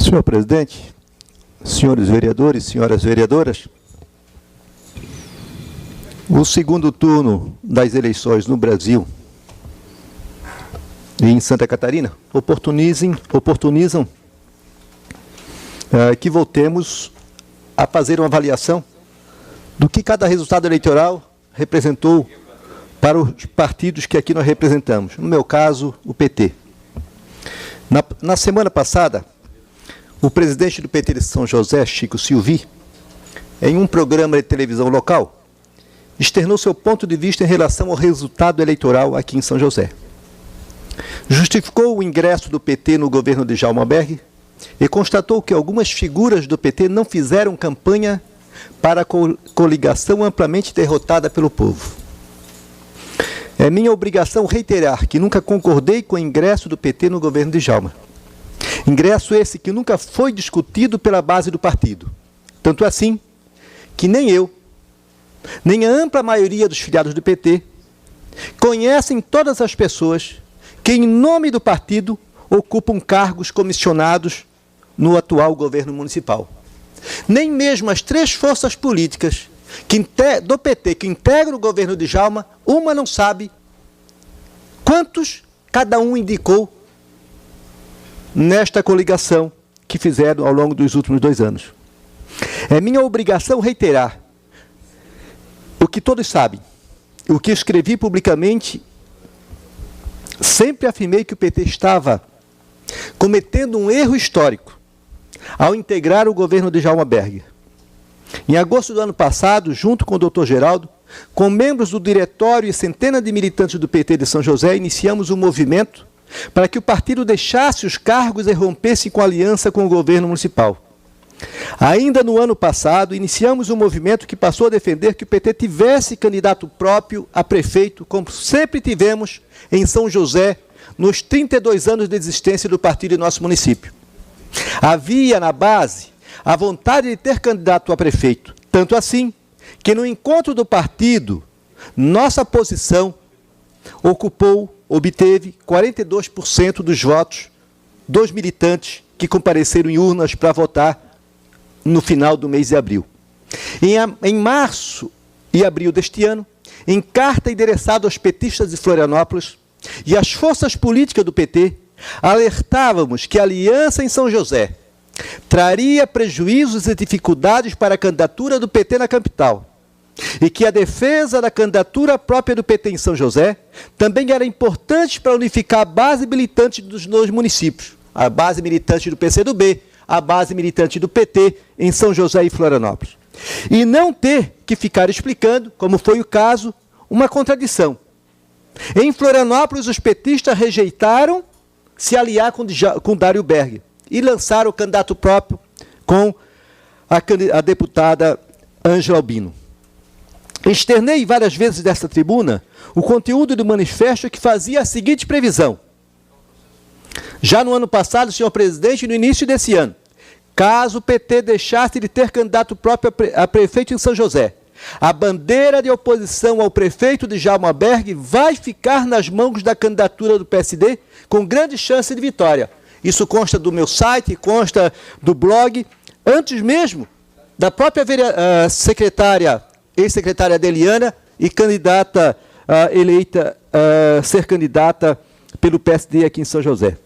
Senhor presidente, senhores vereadores, senhoras vereadoras, o segundo turno das eleições no Brasil e em Santa Catarina oportunizam que voltemos a fazer uma avaliação do que cada resultado eleitoral representou para os partidos que aqui nós representamos. No meu caso, o PT. Na semana passada, o presidente do PT de São José, Chico Silvi, em um programa de televisão local, externou seu ponto de vista em relação ao resultado eleitoral aqui em São José. Justificou o ingresso do PT no governo de Djalma Berg e constatou que algumas figuras do PT não fizeram campanha para a coligação amplamente derrotada pelo povo. É minha obrigação reiterar que nunca concordei com o ingresso do PT no governo de Djalma. Ingresso esse que nunca foi discutido pela base do partido. Tanto assim que nem eu, nem a ampla maioria dos filiados do PT conhecem todas as pessoas que, em nome do partido, ocupam cargos comissionados no atual governo municipal. Nem mesmo as três forças políticas do PT que integram o governo de Djalma, uma não sabe quantos cada um indicou nesta coligação que fizeram ao longo dos últimos 2 anos. É minha obrigação reiterar o que todos sabem, o que escrevi publicamente. Sempre afirmei que o PT estava cometendo um erro histórico ao integrar o governo de Djalma Berg. Em agosto do ano passado, junto com o Dr. Geraldo, com membros do diretório e centenas de militantes do PT de São José, iniciamos um movimento para que o partido deixasse os cargos e rompesse com a aliança com o governo municipal. Ainda no ano passado, iniciamos um movimento que passou a defender que o PT tivesse candidato próprio a prefeito, como sempre tivemos em São José, nos 32 anos de existência do partido em nosso município. Havia na base a vontade de ter candidato a prefeito, tanto assim que no encontro do partido, nossa posição obteve 42% dos votos dos militantes que compareceram em urnas para votar no final do mês de abril. Em março e abril deste ano, em carta endereçada aos petistas de Florianópolis e às forças políticas do PT, alertávamos que a aliança em São José traria prejuízos e dificuldades para a candidatura do PT na capital, e que a defesa da candidatura própria do PT em São José também era importante para unificar a base militante dos dois municípios, a base militante do PCdoB, a base militante do PT em São José e Florianópolis. E não ter que ficar explicando, como foi o caso, uma contradição. Em Florianópolis, os petistas rejeitaram se aliar com Dário Berg e lançaram o candidato próprio com a deputada Ângela Albino. Externei várias vezes desta tribuna o conteúdo do manifesto que fazia a seguinte previsão. Já no ano passado, senhor presidente, no início desse ano, caso o PT deixasse de ter candidato próprio a prefeito em São José, a bandeira de oposição ao prefeito de Djalma Berg vai ficar nas mãos da candidatura do PSD com grande chance de vitória. Isso consta do meu site, consta do blog, antes mesmo da própria ex-secretária Adeliana e candidata eleita ser candidata pelo PSD aqui em São José.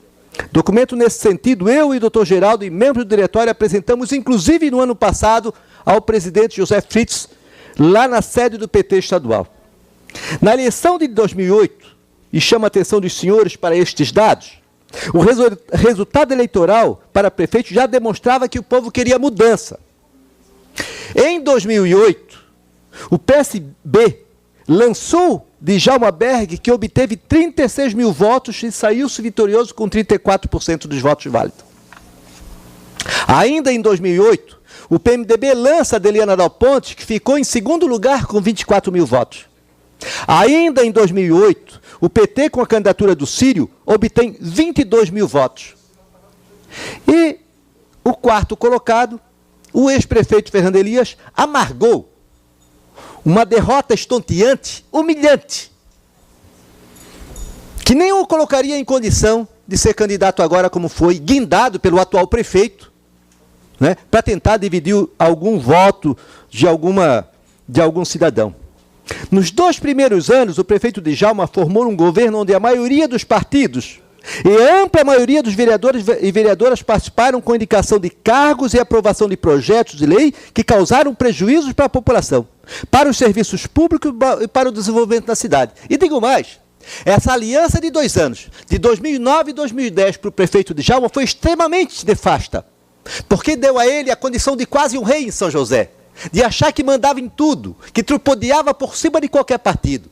Documento nesse sentido, eu e o Dr. Geraldo e membros do diretório apresentamos, inclusive no ano passado, ao presidente José Fritz, lá na sede do PT estadual. Na eleição de 2008, e chama a atenção dos senhores para estes dados, o resultado eleitoral para prefeito já demonstrava que o povo queria mudança. Em 2008, o PSB lançou Djalma Berg, que obteve 36 mil votos e saiu-se vitorioso com 34% dos votos válidos. Ainda em 2008, o PMDB lança Adeliana Dal Ponte, que ficou em segundo lugar com 24 mil votos. Ainda em 2008, o PT, com a candidatura do Círio, obtém 22 mil votos. E o quarto colocado, o ex-prefeito Fernando Elias, amargou uma derrota estonteante, humilhante, que nem o colocaria em condição de ser candidato agora, como foi, guindado pelo atual prefeito, né, para tentar dividir algum voto de algum cidadão. Nos 2 primeiros anos, o prefeito Djalma formou um governo onde a maioria dos partidos e a ampla maioria dos vereadores e vereadoras participaram com indicação de cargos e aprovação de projetos de lei que causaram prejuízos para a população, para os serviços públicos e para o desenvolvimento da cidade. E digo mais, essa aliança de 2 anos, de 2009 e 2010, para o prefeito Djalma, foi extremamente nefasta, porque deu a ele a condição de quase um rei em São José, de achar que mandava em tudo, que tripudiava por cima de qualquer partido.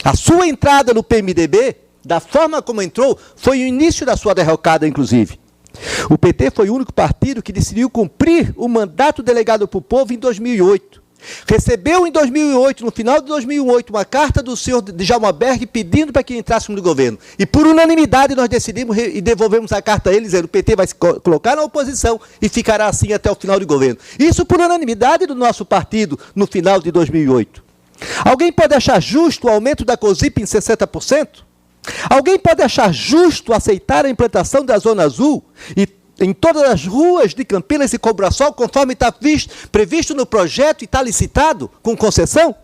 A sua entrada no PMDB, da forma como entrou, foi o início da sua derrocada, inclusive. O PT foi o único partido que decidiu cumprir o mandato delegado para o povo em 2008. Recebeu em 2008, no final de 2008, uma carta do senhor Djalma Berg pedindo para que entrássemos no governo. E por unanimidade nós decidimos e devolvemos a carta a eles, dizendo: o PT vai se colocar na oposição e ficará assim até o final do governo. Isso por unanimidade do nosso partido no final de 2008. Alguém pode achar justo o aumento da COSIP em 60%? Alguém pode achar justo aceitar a implantação da Zona Azul e em todas as ruas de Campinas e Cobrasol, conforme está previsto no projeto e está licitado com concessão?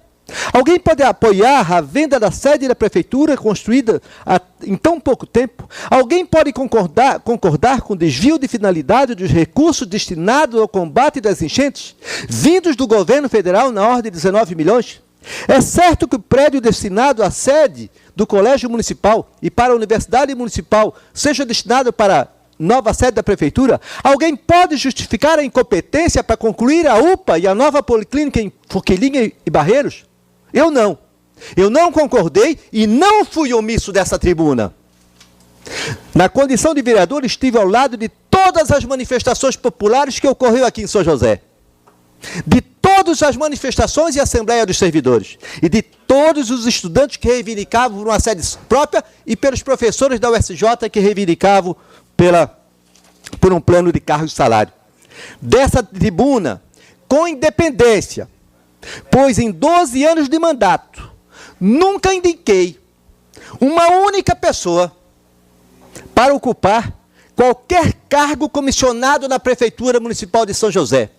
Alguém pode apoiar a venda da sede da prefeitura construída em tão pouco tempo? Alguém pode concordar com o desvio de finalidade dos recursos destinados ao combate das enchentes, vindos do governo federal na ordem de 19 milhões? É certo que o prédio destinado à sede do Colégio Municipal e para a Universidade Municipal seja destinado para a nova sede da Prefeitura? Alguém pode justificar a incompetência para concluir a UPA e a nova Policlínica em Forquilinha e Barreiros? Eu não. Eu não concordei e não fui omisso dessa tribuna. Na condição de vereador, estive ao lado de todas as manifestações populares que ocorreu aqui em São José. De todas as manifestações e Assembleia dos Servidores. E de todos os estudantes que reivindicavam uma sede própria e pelos professores da UFRJ que reivindicavam por um plano de cargo e salário. Dessa tribuna, com independência, pois em 12 anos de mandato, nunca indiquei uma única pessoa para ocupar qualquer cargo comissionado na Prefeitura Municipal de São José.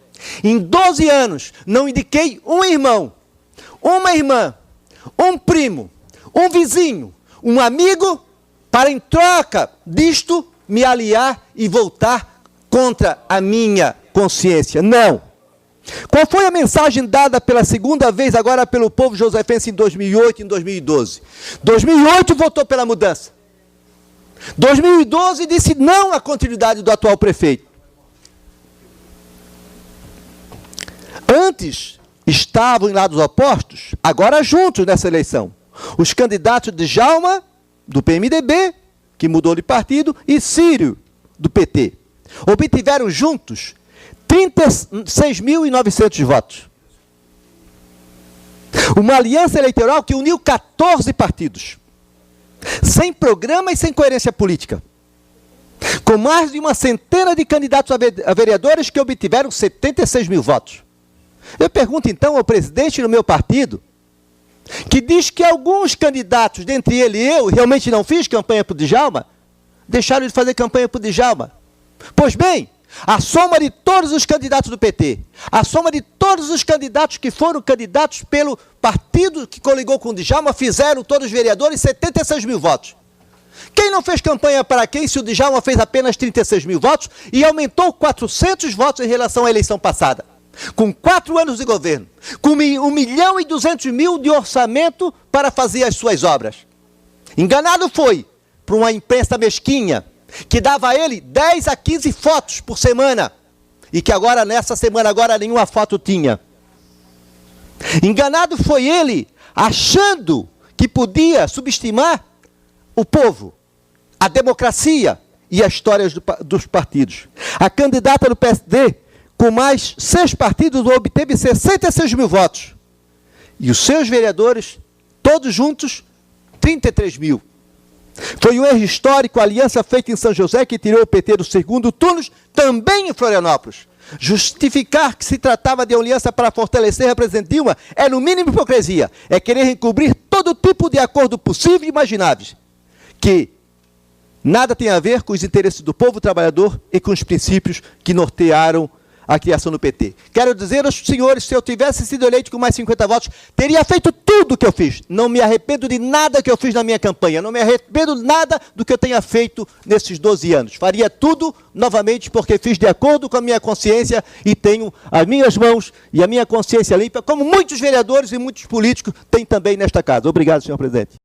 Em 12 anos, não indiquei um irmão, uma irmã, um primo, um vizinho, um amigo, para em troca disto me aliar e voltar contra a minha consciência. Não. Qual foi a mensagem dada pela segunda vez agora pelo povo josefense em 2008 e em 2012? 2008 votou pela mudança. 2012 disse não à continuidade do atual prefeito. Antes estavam em lados opostos, agora juntos nessa eleição. Os candidatos de Djalma, do PMDB, que mudou de partido, e Círio, do PT. Obtiveram juntos 36.900 votos. Uma aliança eleitoral que uniu 14 partidos, sem programa e sem coerência política, com mais de uma centena de candidatos a vereadores que obtiveram 76 mil votos. Eu pergunto então ao presidente do meu partido, que diz que alguns candidatos, dentre ele e eu, realmente não fiz campanha para o Djalma, deixaram de fazer campanha para o Djalma. Pois bem, a soma de todos os candidatos do PT, a soma de todos os candidatos que foram candidatos pelo partido que coligou com o Djalma, fizeram todos os vereadores 76 mil votos. Quem não fez campanha para quem, se o Djalma fez apenas 36 mil votos e aumentou 400 votos em relação à eleição passada? Com 4 anos de governo, com 1.200.000 de orçamento para fazer as suas obras. Enganado foi por uma imprensa mesquinha, que dava a ele 10 a 15 fotos por semana, e que agora, nessa semana, agora nenhuma foto tinha. Enganado foi ele, achando que podia subestimar o povo, a democracia e as histórias dos partidos. A candidata do PSD, com mais 6 partidos, obteve 66 mil votos. E os seus vereadores, todos juntos, 33 mil. Foi um erro histórico a aliança feita em São José que tirou o PT do segundo turno, também em Florianópolis. Justificar que se tratava de aliança para fortalecer a presidente Dilma é, no mínimo, hipocrisia. É querer encobrir todo tipo de acordo possível e imaginável. Que Nada tem a ver com os interesses do povo trabalhador e com os princípios que nortearam a criação do PT. Quero dizer aos senhores, se eu tivesse sido eleito com mais 50 votos, teria feito tudo o que eu fiz. Não me arrependo de nada que eu fiz na minha campanha. Não me arrependo de nada do que eu tenha feito nesses 12 anos. Faria tudo novamente porque fiz de acordo com a minha consciência e tenho as minhas mãos e a minha consciência limpa, como muitos vereadores e muitos políticos têm também nesta casa. Obrigado, senhor presidente.